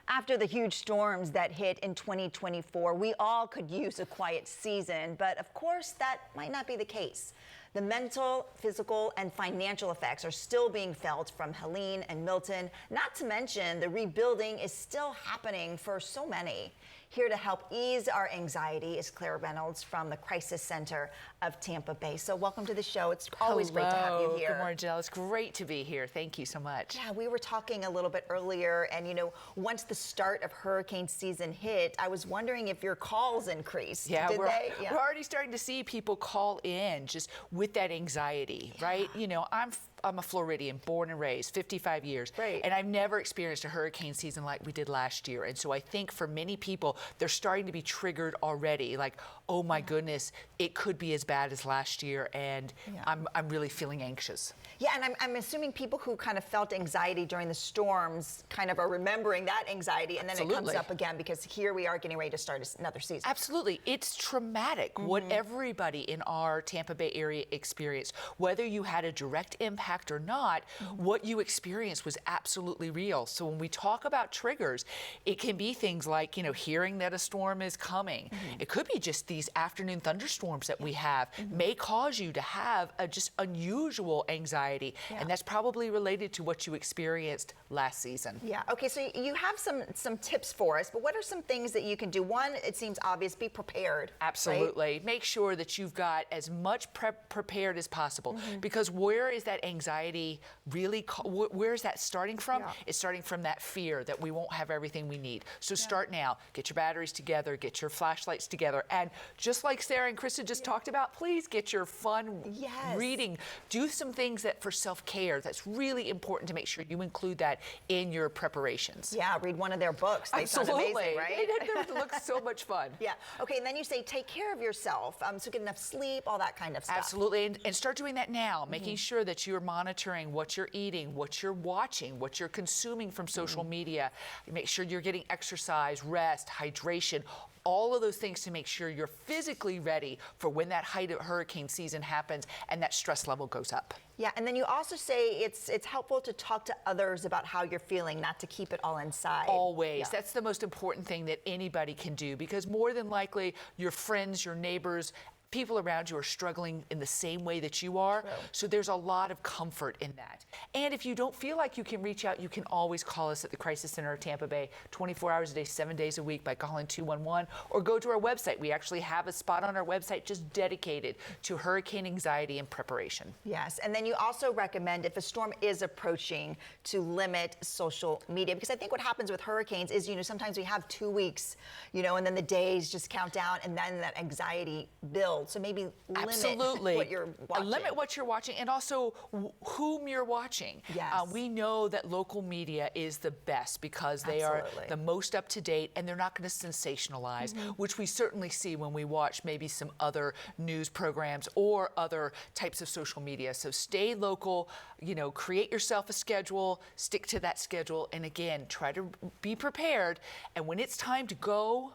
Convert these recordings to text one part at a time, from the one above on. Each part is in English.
After the huge storms that hit in 2024, we all could use a quiet season, but of course that might not be the case. The mental, physical, and financial effects are still being felt from Helene and Milton, not to mention the rebuilding is still happening for so many. Here to help ease our anxiety is Claire Reynolds from the Crisis Center of Tampa Bay. So welcome to the show. It's always great to have you here. Good morning, Jill. It's great to be here. Thank you so much. Yeah, we were talking a little bit earlier, and once the start of hurricane season hit, I was wondering if your calls increased. Yeah, we're already starting to see people call in just with that anxiety, right? I'm a Floridian, born and raised, 55 years. Right. And I've never experienced a hurricane season like we did last year. And so I think for many people, they're starting to be triggered already. Like, oh my goodness, it could be as bad as last year. And I'm really feeling anxious. Yeah, and I'm assuming people who kind of felt anxiety during the storms kind of are remembering that anxiety, and then it comes up again because here we are getting ready to start another season. Absolutely. It's traumatic what everybody in our Tampa Bay area experienced. Whether you had a direct impact or not, what you experienced was absolutely real. So when we talk about triggers, it can be things like, hearing that a storm is coming. It could be just these afternoon thunderstorms that we have may cause you to have a just unusual anxiety. And that's probably related to what you experienced last season. Yeah. Okay. So you have some tips for us, but what are some things that you can do? One, it seems obvious, be prepared. Absolutely. Right? Make sure that you've got as much prepared as possible, because where is that anxiety really, where is that starting from? It's starting from that fear that we won't have everything we need. So start now. Get your batteries together, get your flashlights together, and just like Sarah and Krista just talked about, please get your fun reading. Do some things that for self-care, that's really important to make sure you include that in your preparations. Yeah, read one of their books. They sound amazing, right? They look so much fun. Yeah. Okay, and then you say take care of yourself, so get enough sleep, all that kind of stuff. Absolutely, and start doing that now, making sure that you're monitoring what you're eating, what you're watching, what you're consuming from social media. Make sure you're getting exercise, rest, hydration, all of those things to make sure you're physically ready for when that height of hurricane season happens and that stress level goes up. Yeah, and then you also say it's helpful to talk to others about how you're feeling, not to keep it all inside. Always. Yeah. That's the most important thing that anybody can do, because more than likely your friends, your neighbors, people around you are struggling in the same way that you are. True. So there's a lot of comfort in that. And if you don't feel like you can reach out, you can always call us at the Crisis Center of Tampa Bay 24 hours a day, 7 days a week by calling 211, or go to our website. We actually have a spot on our website just dedicated to hurricane anxiety and preparation. Yes, and then you also recommend, if a storm is approaching, to limit social media, because I think what happens with hurricanes is, sometimes we have 2 weeks, and then the days just count down, and then that anxiety builds. So maybe limit what you're watching. Limit what you're watching, and also whom you're watching. Yes. We know that local media is the best because they are the most up to date, and they're not going to sensationalize, which we certainly see when we watch maybe some other news programs or other types of social media. So stay local, create yourself a schedule, stick to that schedule, and again, try to be prepared. And when it's time to go,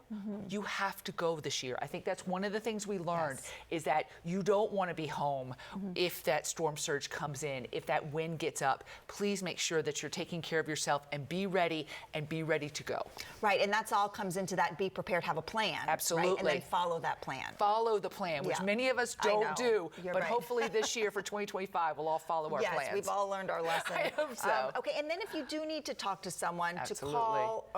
you have to go this year. I think that's one of the things we learned. Is that you don't want to be home if that storm surge comes in, if that wind gets up. Please make sure that you're taking care of yourself and be ready to go. Right, and that's all comes into that be prepared, have a plan. Absolutely. Right? And then follow that plan. Follow the plan, which many of us don't do. You're but right. hopefully this year for 2025, we'll all follow our plans. Yes, we've all learned our lesson. I hope so. Okay, and then if you do need to talk to someone to call,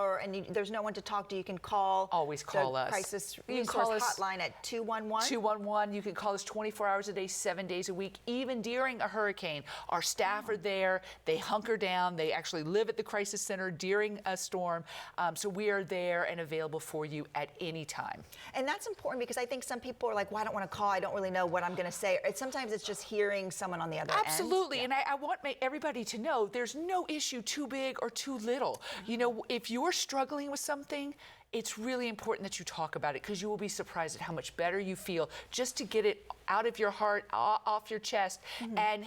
there's no one to talk to, you can call. Always call us. Crisis Resource Hotline at 211. 211. You can call us 24 hours a day, 7 days a week, even during a hurricane. Our staff are there. They hunker down. They actually live at the Crisis Center during a storm. So we are there and available for you at any time. And that's important because I think some people are like, well, I don't want to call. I don't really know what I'm going to say. Sometimes it's just hearing someone on the other end. Absolutely. And I want everybody to know there's no issue too big or too little. If you're struggling with something, it's really important that you talk about it, because you will be surprised at how much better you feel just to get it out of your heart, off your chest, and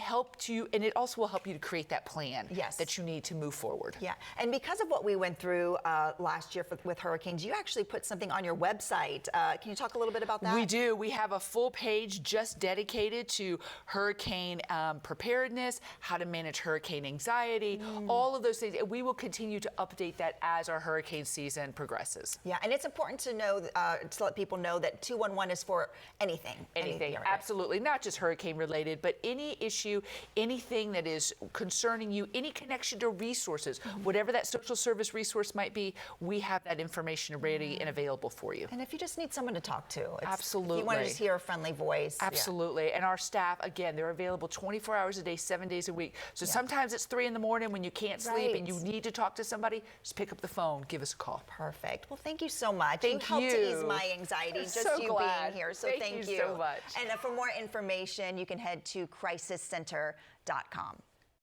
and it also will help you to create that plan that you need to move forward. Yeah, and because of what we went through last year with hurricanes, you actually put something on your website. Can you talk a little bit about that? We do. We have a full page just dedicated to hurricane preparedness, how to manage hurricane anxiety, all of those things. And we will continue to update that as our hurricane season progresses. Yeah, and it's important to know, to let people know that 211 is for anything. Anything, absolutely. Not just hurricane related, but any issue, anything that is concerning you, any connection to resources, whatever that social service resource might be, we have that information ready and available for you. And if you just need someone to talk to, absolutely. If you want to just hear a friendly voice. Absolutely. And our staff, again, they're available 24 hours a day, 7 days a week. So sometimes it's 3 in the morning when you can't sleep and you need to talk to somebody, just pick up the phone, give us a call. Perfect. Well, thank you so much. Thank you. helped to ease my anxiety, just so you glad. being here. So thank you so much. And for more information, you can head to crisiscenter.com.